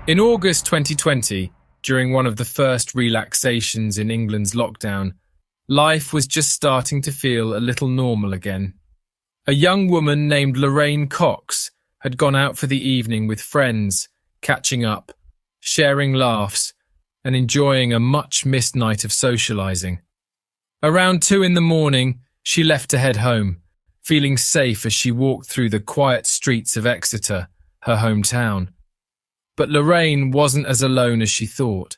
In August 2020, during one of the first relaxations in England's lockdown, life was just starting to feel a little normal again. A young woman named Lorraine Cox had gone out for the evening with friends, catching up, sharing laughs, and enjoying a much-missed night of socializing. Around 2 a.m, she left to head home, feeling safe as she walked through the quiet streets of Exeter, her hometown. But Lorraine wasn't as alone as she thought.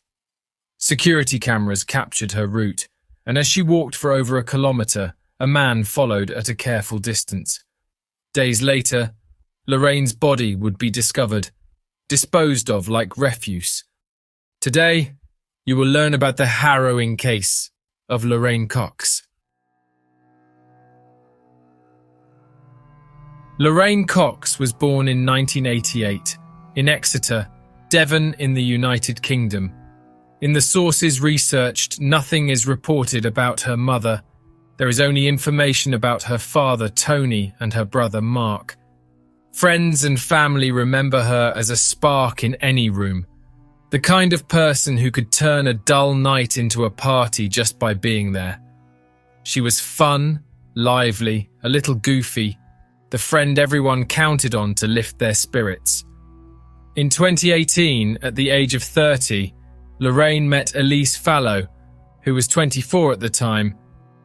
Security cameras captured her route, and as she walked for over a kilometer, a man followed at a careful distance. Days later, Lorraine's body would be discovered, disposed of like refuse. Today, you will learn about the harrowing case of Lorraine Cox. Lorraine Cox was born in 1988 in Exeter, Devon in the United Kingdom. In the sources researched, nothing is reported about her mother. There is only information about her father, Tony, and her brother, Mark. Friends and family remember her as a spark in any room, the kind of person who could turn a dull night into a party just by being there. She was fun, lively, a little goofy, the friend everyone counted on to lift their spirits. In 2018, at the age of 30, Lorraine met Elise Fallow, who was 24 at the time.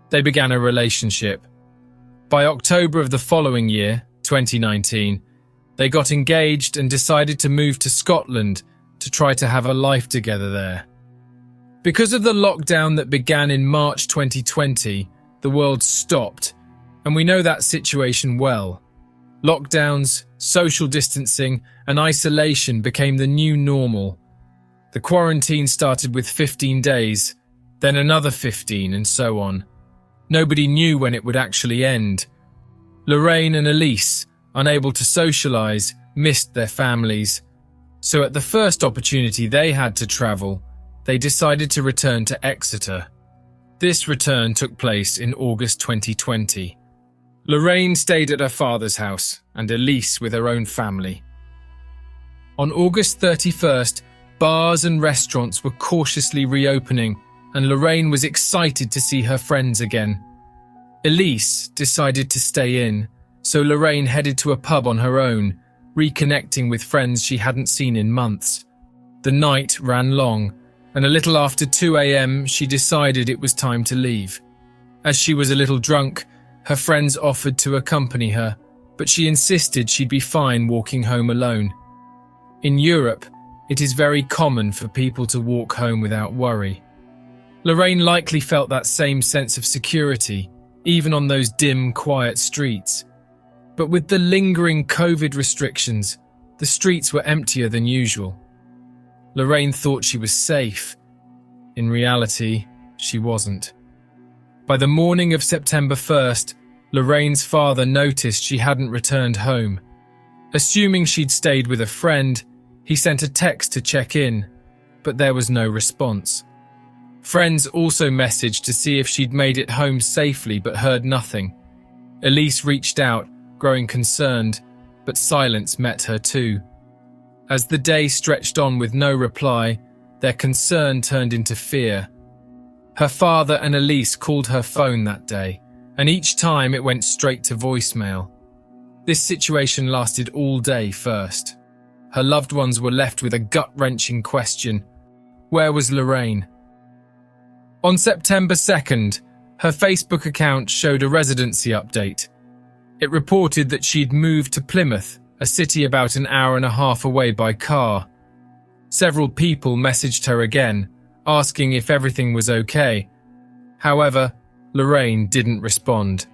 They began a relationship. By October of the following year, 2019, they got engaged and decided to move to Scotland to try to have a life together there. Because of the lockdown that began in March 2020, the world stopped, and we know that situation well. Lockdowns, social distancing, and isolation became the new normal. The quarantine started with 15 days, then another 15, and so on. Nobody knew when it would actually end. Lorraine and Elise, unable to socialize, missed their families. So at the first opportunity they had to travel, they decided to return to Exeter. This return took place in August 2020. Lorraine stayed at her father's house and Elise with her own family. On August 31st, bars and restaurants were cautiously reopening, and Lorraine was excited to see her friends again. Elise decided to stay in, so Lorraine headed to a pub on her own, reconnecting with friends she hadn't seen in months. The night ran long, and a little after 2 a.m, she decided it was time to leave. As she was a little drunk, her friends offered to accompany her, but she insisted she'd be fine walking home alone. In Europe, it is very common for people to walk home without worry. Lorraine likely felt that same sense of security, even on those dim, quiet streets. But with the lingering COVID restrictions, the streets were emptier than usual. Lorraine thought she was safe. In reality, she wasn't. By the morning of September 1st, Lorraine's father noticed she hadn't returned home. Assuming she'd stayed with a friend, he sent a text to check in, but there was no response. Friends also messaged to see if she'd made it home safely but heard nothing. Elise reached out, growing concerned, but silence met her too. As the day stretched on with no reply, their concern turned into fear. Her father and Elise called her phone that day, and each time it went straight to voicemail. This situation lasted all day first. Her loved ones were left with a gut-wrenching question: where was Lorraine? On September 2nd, her Facebook account showed a residency update. It reported that she'd moved to Plymouth, a city about an hour and a half away by car. Several people messaged her again, asking if everything was okay. However, Lorraine didn't respond.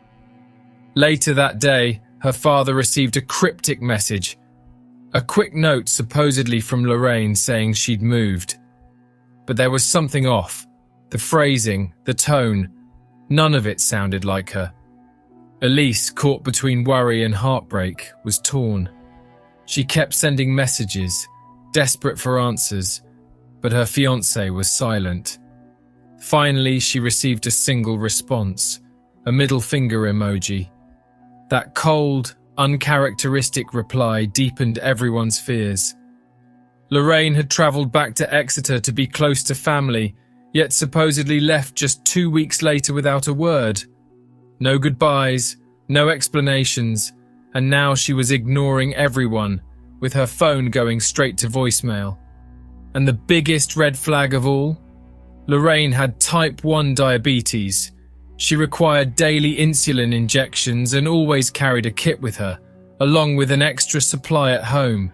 Later that day, her father received a cryptic message, a quick note supposedly from Lorraine saying she'd moved. But there was something off. The phrasing, the tone, none of it sounded like her. Elise, caught between worry and heartbreak, was torn. She kept sending messages, desperate for answers, but her fiancé was silent. Finally, she received a single response, a middle finger emoji. That cold, uncharacteristic reply deepened everyone's fears. Lorraine had travelled back to Exeter to be close to family, yet supposedly left just 2 weeks later without a word. No goodbyes, no explanations, and now she was ignoring everyone, with her phone going straight to voicemail. And the biggest red flag of all? Lorraine had type 1 diabetes. She required daily insulin injections and always carried a kit with her, along with an extra supply at home.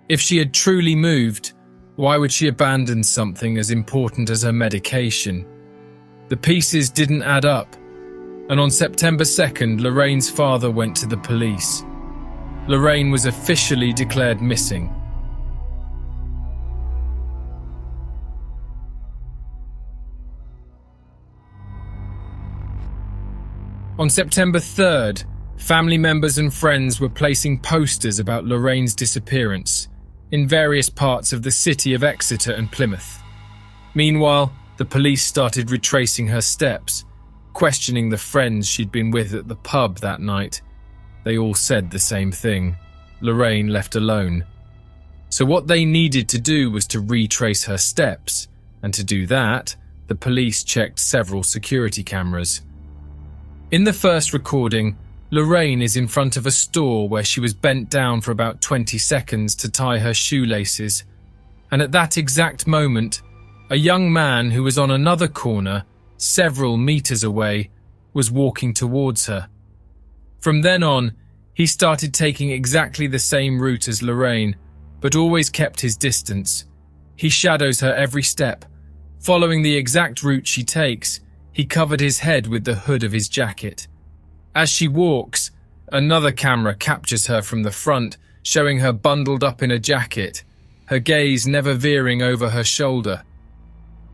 If she had truly moved, why would she abandon something as important as her medication? The pieces didn't add up, and on September 2nd, Lorraine's father went to the police. Lorraine was officially declared missing. On September 3rd, family members and friends were placing posters about Lorraine's disappearance in various parts of the city of Exeter and Plymouth. Meanwhile, the police started retracing her steps, questioning the friends she'd been with at the pub that night. They all said the same thing: Lorraine left alone. So what they needed to do was to retrace her steps, and to do that, the police checked several security cameras. In the first recording, Lorraine is in front of a store where she was bent down for about 20 seconds to tie her shoelaces, and at that exact moment, a young man who was on another corner, several meters away, was walking towards her. From then on, he started taking exactly the same route as Lorraine, but always kept his distance. He shadows her every step. Following the exact route she takes, he covered his head with the hood of his jacket. As she walks, another camera captures her from the front, showing her bundled up in a jacket, her gaze never veering over her shoulder.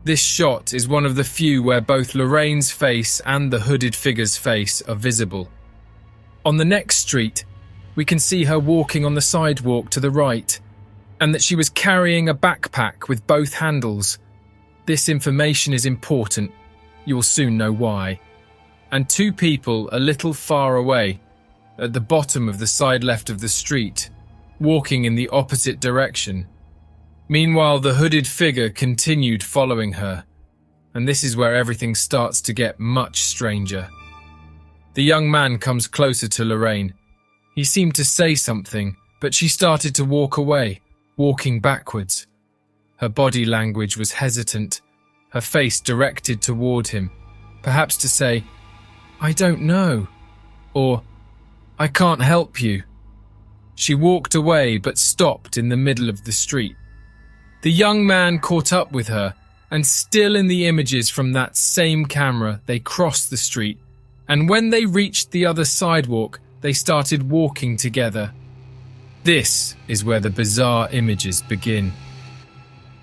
This shot is one of the few where both Lorraine's face and the hooded figure's face are visible. On the next street, we can see her walking on the sidewalk to the right, and that she was carrying a backpack with both handles. This information is important. You will soon know why. And two people a little far away, at the bottom of the side left of the street, walking in the opposite direction. Meanwhile, the hooded figure continued following her, and this is where everything starts to get much stranger. The young man comes closer to Lorraine. He seemed to say something, but she started to walk away, walking backwards. Her body language was hesitant, her face directed toward him, perhaps to say, "I don't know," or "I can't help you." She walked away but stopped in the middle of the street. The young man caught up with her, and still in the images from that same camera, they crossed the street, and when they reached the other sidewalk, they started walking together. This is where the bizarre images begin.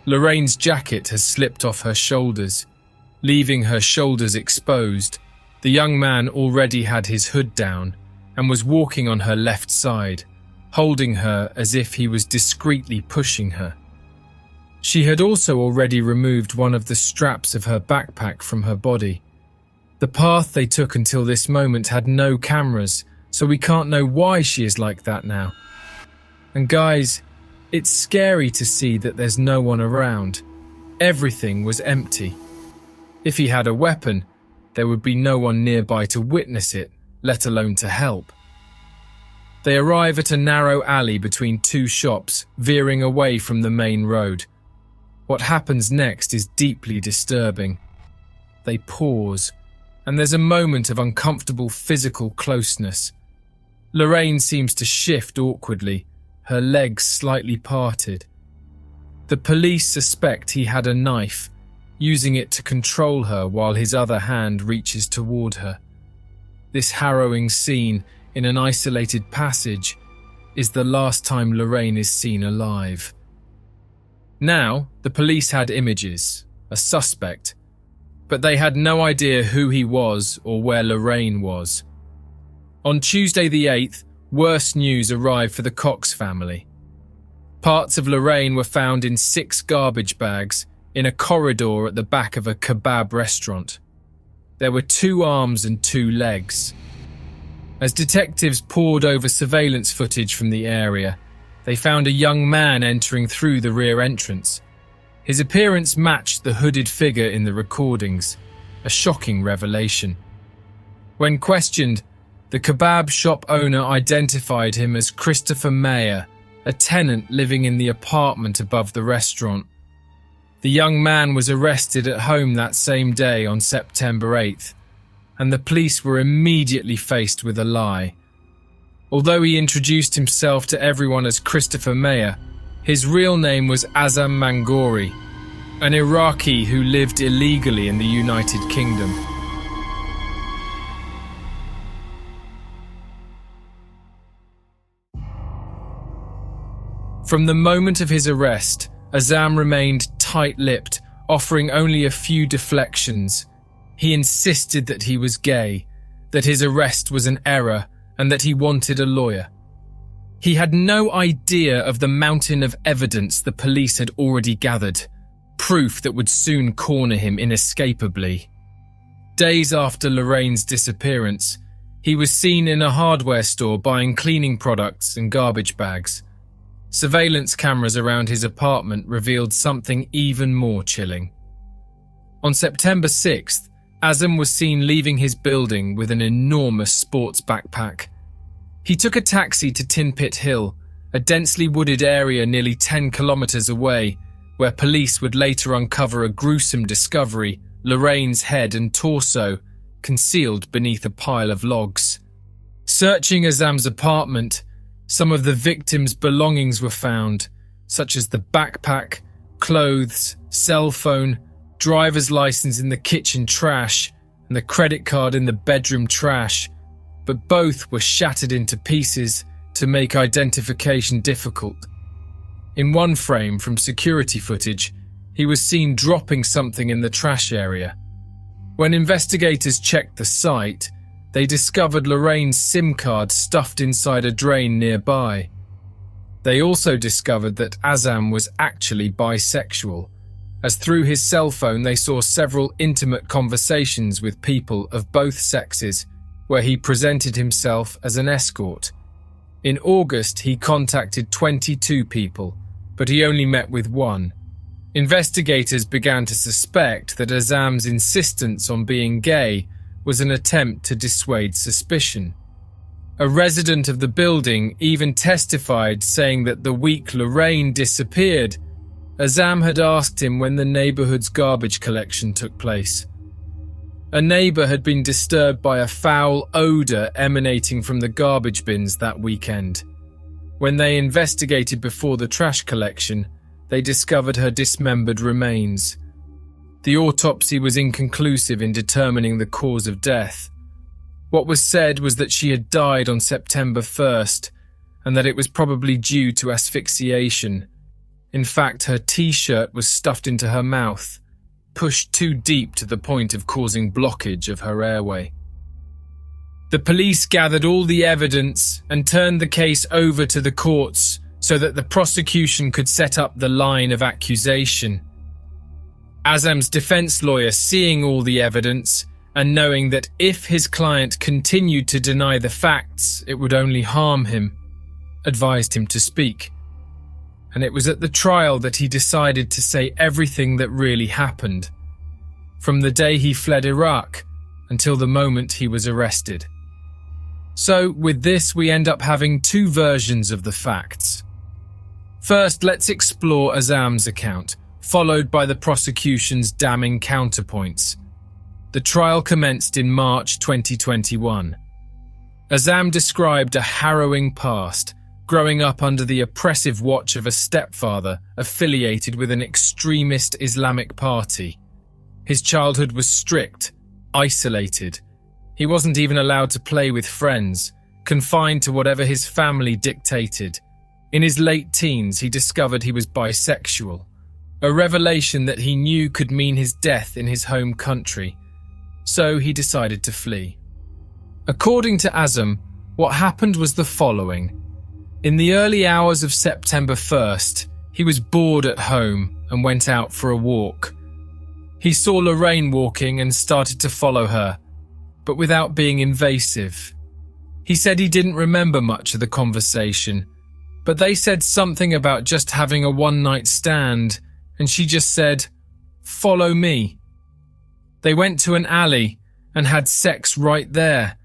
Lorraine's jacket has slipped off her shoulders, leaving her shoulders exposed. The young man already had his hood down and was walking on her left side, holding her as if he was discreetly pushing her. She had also already removed one of the straps of her backpack from her body. The path they took until this moment had no cameras, so we can't know why she is like that now. And guys, it's scary to see that there's no one around. Everything was empty. If he had a weapon, there would be no one nearby to witness it, let alone to help. They arrive at a narrow alley between two shops, veering away from the main road. What happens next is deeply disturbing. They pause, and there's a moment of uncomfortable physical closeness. Lorraine seems to shift awkwardly, her legs slightly parted. The police suspect he had a knife, using it to control her while his other hand reaches toward her. This harrowing scene in an isolated passage is the last time Lorraine is seen alive. Now, the police had images, a suspect, but they had no idea who he was or where Lorraine was. On Tuesday the 8th, worse news arrived for the Cox family. Parts of Lorraine were found in 6 garbage bags in a corridor at the back of a kebab restaurant. There were 2 arms and 2 legs. As detectives pored over surveillance footage from the area, they found a young man entering through the rear entrance. His appearance matched the hooded figure in the recordings, a shocking revelation. When questioned, the kebab shop owner identified him as Christopher Mayer, a tenant living in the apartment above the restaurant. The young man was arrested at home that same day on September 8th, and the police were immediately faced with a lie. Although he introduced himself to everyone as Christopher Mayer, his real name was Azam Mangori, an Iraqi who lived illegally in the United Kingdom. From the moment of his arrest, Azam remained tight-lipped, offering only a few deflections. He insisted that he was gay, that his arrest was an error, and that he wanted a lawyer. He had no idea of the mountain of evidence the police had already gathered, proof that would soon corner him inescapably. Days after Lorraine's disappearance, he was seen in a hardware store buying cleaning products and garbage bags. Surveillance cameras around his apartment revealed something even more chilling. On September 6th, Azam was seen leaving his building with an enormous sports backpack. He took a taxi to Tin Pit Hill, a densely wooded area nearly 10 kilometers away, where police would later uncover a gruesome discovery: Lorraine's head and torso concealed beneath a pile of logs. Searching Azam's apartment, some of the victim's belongings were found, such as the backpack, clothes, cell phone, driver's license in the kitchen trash, and the credit card in the bedroom trash, but both were shattered into pieces to make identification difficult. In one frame from security footage, he was seen dropping something in the trash area. When investigators checked the site, they discovered Lorraine's SIM card stuffed inside a drain nearby. They also discovered that Azam was actually bisexual, as through his cell phone they saw several intimate conversations with people of both sexes, where he presented himself as an escort. In August, he contacted 22 people, but he only met with one. Investigators began to suspect that Azam's insistence on being gay was an attempt to dissuade suspicion. A resident of the building even testified, saying that the week Lorraine disappeared, Azam had asked him when the neighborhood's garbage collection took place. A neighbor had been disturbed by a foul odor emanating from the garbage bins that weekend. When they investigated before the trash collection, they discovered her dismembered remains. The autopsy was inconclusive in determining the cause of death. What was said was that she had died on September 1st, and that it was probably due to asphyxiation. In fact, her t-shirt was stuffed into her mouth, pushed too deep to the point of causing blockage of her airway. The police gathered all the evidence and turned the case over to the courts so that the prosecution could set up the line of accusation. Azam's defense lawyer, seeing all the evidence and knowing that if his client continued to deny the facts, it would only harm him, advised him to speak. And it was at the trial that he decided to say everything that really happened, from the day he fled Iraq until the moment he was arrested. So, with this, we end up having two versions of the facts. First, let's explore Azam's account, followed by the prosecution's damning counterpoints. The trial commenced in March 2021. Azam described a harrowing past, growing up under the oppressive watch of a stepfather affiliated with an extremist Islamic party. His childhood was strict, isolated. He wasn't even allowed to play with friends, confined to whatever his family dictated. In his late teens, he discovered he was bisexual, a revelation that he knew could mean his death in his home country. So he decided to flee. According to Azam, what happened was the following. In the early hours of September 1st, he was bored at home and went out for a walk. He saw Lorraine walking and started to follow her, but without being invasive. He said he didn't remember much of the conversation, but they said something about just having a one-night stand, and she just said, "Follow me." They went to an alley and had sex right there,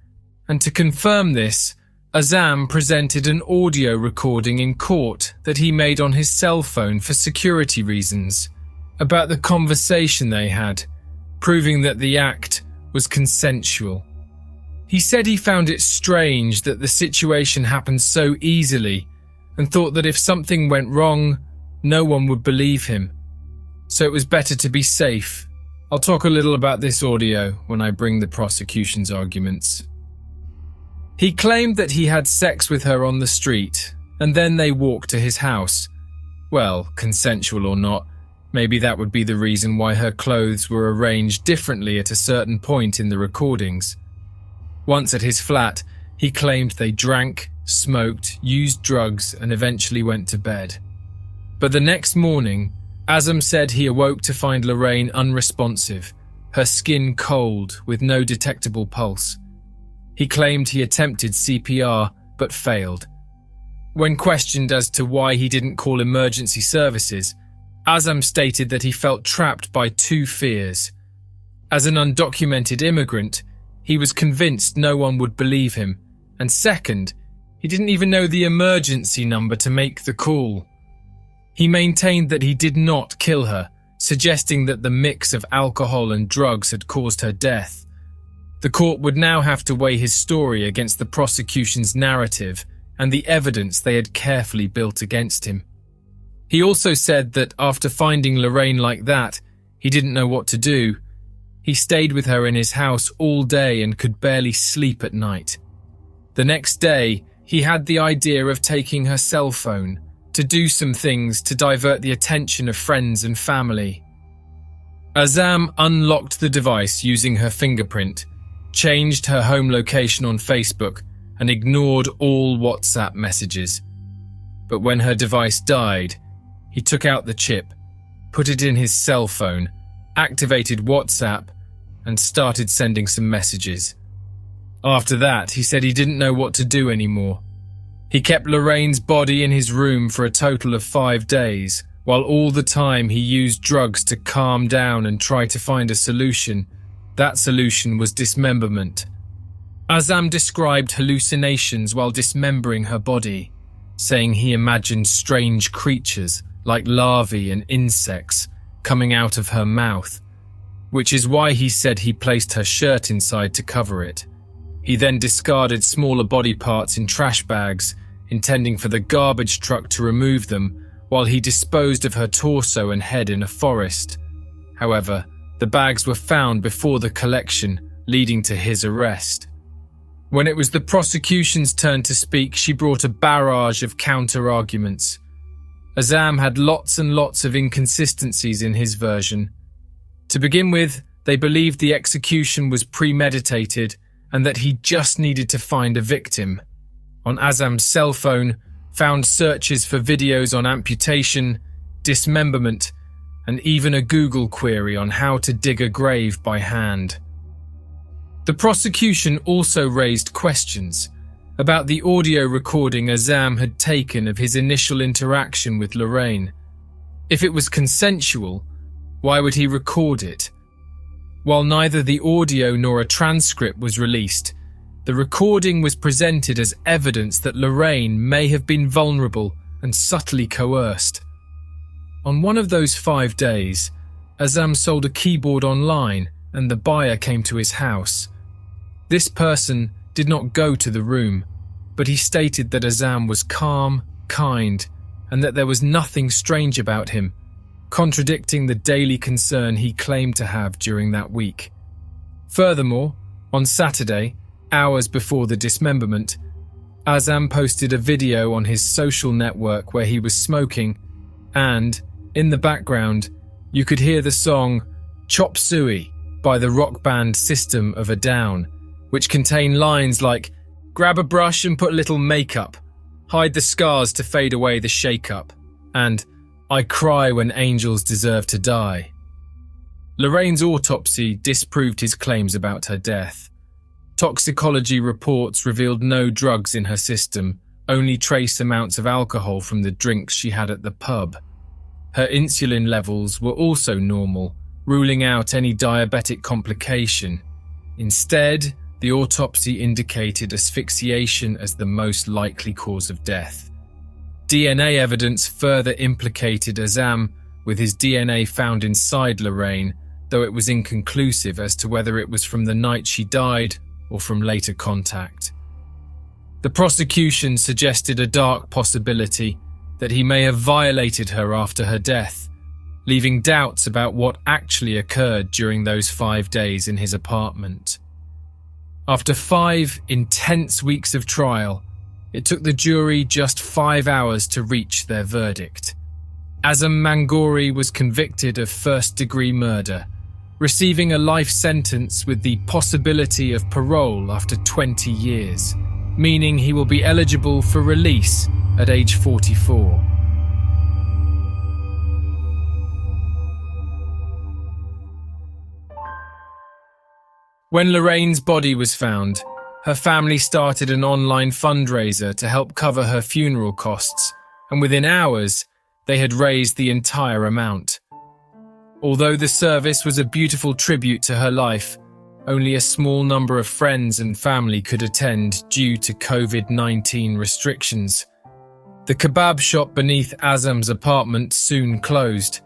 and to confirm this, Azam presented an audio recording in court that he made on his cell phone for security reasons about the conversation they had, proving that the act was consensual. He said he found it strange that the situation happened so easily and thought that if something went wrong, no one would believe him. So it was better to be safe. I'll talk a little about this audio when I bring the prosecution's arguments. He claimed that he had sex with her on the street, and then they walked to his house. Well, consensual or not, maybe that would be the reason why her clothes were arranged differently at a certain point in the recordings. Once at his flat, he claimed they drank, smoked, used drugs, and eventually went to bed. But the next morning, Azam said he awoke to find Lorraine unresponsive, her skin cold with no detectable pulse. He claimed he attempted CPR but failed. When questioned as to why he didn't call emergency services, Azam stated that he felt trapped by two fears. As an undocumented immigrant, he was convinced no one would believe him, and second, he didn't even know the emergency number to make the call. He maintained that he did not kill her, suggesting that the mix of alcohol and drugs had caused her death. The court would now have to weigh his story against the prosecution's narrative and the evidence they had carefully built against him. He also said that after finding Lorraine like that, he didn't know what to do. He stayed with her in his house all day and could barely sleep at night. The next day, he had the idea of taking her cell phone to do some things to divert the attention of friends and family. Azam unlocked the device using her fingerprint, changed her home location on Facebook, and ignored all WhatsApp messages. But when her device died, he took out the chip, put it in his cell phone, activated WhatsApp, and started sending some messages. After that, he said he didn't know what to do anymore. He kept Lorraine's body in his room for a total of 5 days, while all the time he used drugs to calm down and try to find a solution. That solution was dismemberment. Azam described hallucinations while dismembering her body, saying he imagined strange creatures like larvae and insects coming out of her mouth, which is why he said he placed her shirt inside to cover it. He then discarded smaller body parts in trash bags, intending for the garbage truck to remove them, while he disposed of her torso and head in a forest. However, the bags were found before the collection, leading to his arrest. When it was the prosecution's turn to speak, she brought a barrage of counter-arguments. Azam had lots and lots of inconsistencies in his version. To begin with, they believed the execution was premeditated and that he just needed to find a victim. On Azam's cell phone, found searches for videos on amputation, dismemberment, and even a Google query on how to dig a grave by hand. The prosecution also raised questions about the audio recording Azam had taken of his initial interaction with Lorraine. If it was consensual, why would he record it? While neither the audio nor a transcript was released, the recording was presented as evidence that Lorraine may have been vulnerable and subtly coerced. On one of those 5 days, Azam sold a keyboard online and the buyer came to his house. This person did not go to the room, but he stated that Azam was calm, kind, and that there was nothing strange about him, contradicting the daily concern he claimed to have during that week. Furthermore, on Saturday, hours before the dismemberment, Azam posted a video on his social network where he was smoking, and, in the background, you could hear the song Chop Suey by the rock band System of a Down, which contain lines like, "Grab a brush and put a little makeup, hide the scars to fade away the shake-up," and "I cry when angels deserve to die." Lorraine's autopsy disproved his claims about her death. Toxicology reports revealed no drugs in her system, only trace amounts of alcohol from the drinks she had at the pub. Her insulin levels were also normal, ruling out any diabetic complication. Instead, the autopsy indicated asphyxiation as the most likely cause of death. DNA evidence further implicated Azam, with his DNA found inside Lorraine, though it was inconclusive as to whether it was from the night she died or from later contact. The prosecution suggested a dark possibility that he may have violated her after her death, leaving doubts about what actually occurred during those 5 days in his apartment. After 5 intense weeks of trial, it took the jury just 5 hours to reach their verdict. Azam Mangori was convicted of first-degree murder, receiving a life sentence with the possibility of parole after 20 years, meaning he will be eligible for release at age 44. When Lorraine's body was found, her family started an online fundraiser to help cover her funeral costs, and within hours, they had raised the entire amount. Although the service was a beautiful tribute to her life, only a small number of friends and family could attend due to COVID-19 restrictions. The kebab shop beneath Azam's apartment soon closed.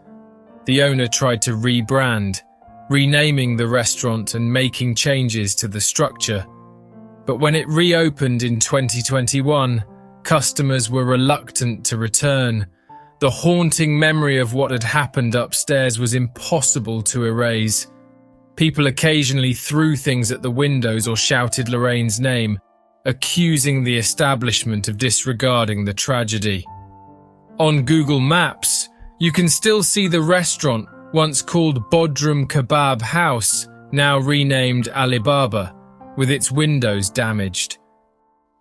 The owner tried to rebrand, renaming the restaurant and making changes to the structure. But when it reopened in 2021, customers were reluctant to return. The haunting memory of what had happened upstairs was impossible to erase. People occasionally threw things at the windows or shouted Lorraine's name, accusing the establishment of disregarding the tragedy. On Google Maps, you can still see the restaurant, once called Bodrum Kebab House, now renamed Alibaba, with its windows damaged.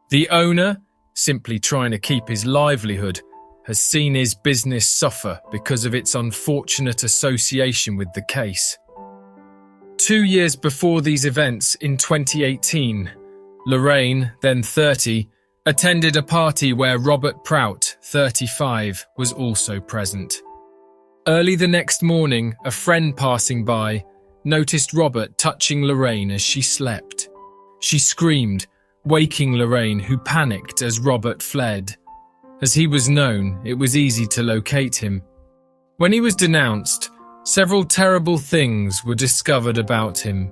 The owner, simply trying to keep his livelihood, has seen his business suffer because of its unfortunate association with the case. 2 years before these events, in 2018, Lorraine, then 30, attended a party where Robert Prout, 35, was also present. Early the next morning, a friend passing by noticed Robert touching Lorraine as she slept. She screamed, waking Lorraine, who panicked as Robert fled. As he was known, it was easy to locate him. When he was denounced, several terrible things were discovered about him.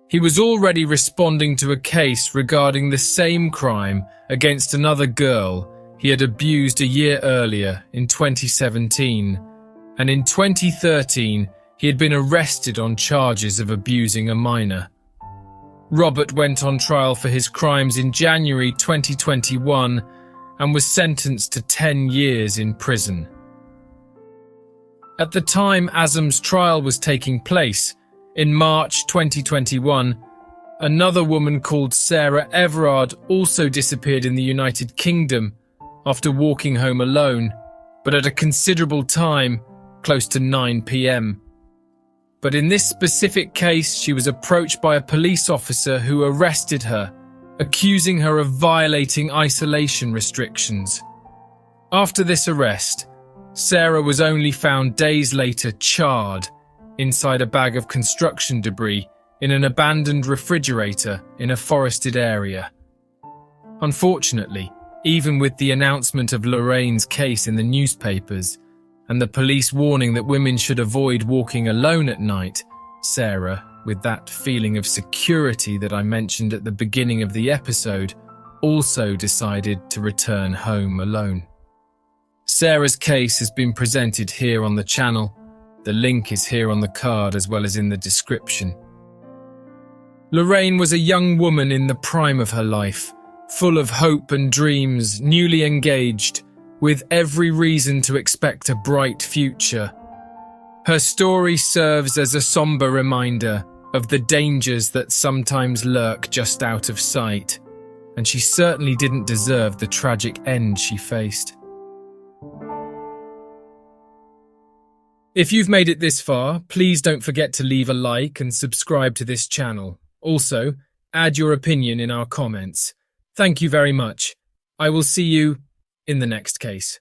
He was already responding to a case regarding the same crime against another girl he had abused a year earlier in 2017, and in 2013 he had been arrested on charges of abusing a minor. Robert went on trial for his crimes in January 2021 and was sentenced to 10 years in prison. At the time Azam's trial was taking place, in March 2021, another woman called Sarah Everard also disappeared in the United Kingdom after walking home alone, but at a considerable time, close to 9 p.m. But in this specific case, she was approached by a police officer who arrested her, accusing her of violating isolation restrictions. After this arrest, Sarah was only found days later charred inside a bag of construction debris in an abandoned refrigerator in a forested area. Unfortunately, even with the announcement of Lorraine's case in the newspapers and the police warning that women should avoid walking alone at night, Sarah, with that feeling of security that I mentioned at the beginning of the episode, also decided to return home alone. Sarah's case has been presented here on the channel. The link is here on the card as well as in the description. Lorraine was a young woman in the prime of her life, full of hope and dreams, newly engaged, with every reason to expect a bright future. Her story serves as a somber reminder of the dangers that sometimes lurk just out of sight, and she certainly didn't deserve the tragic end she faced. If you've made it this far, please don't forget to leave a like and subscribe to this channel. Also, add your opinion in our comments. Thank you very much. I will see you in the next case.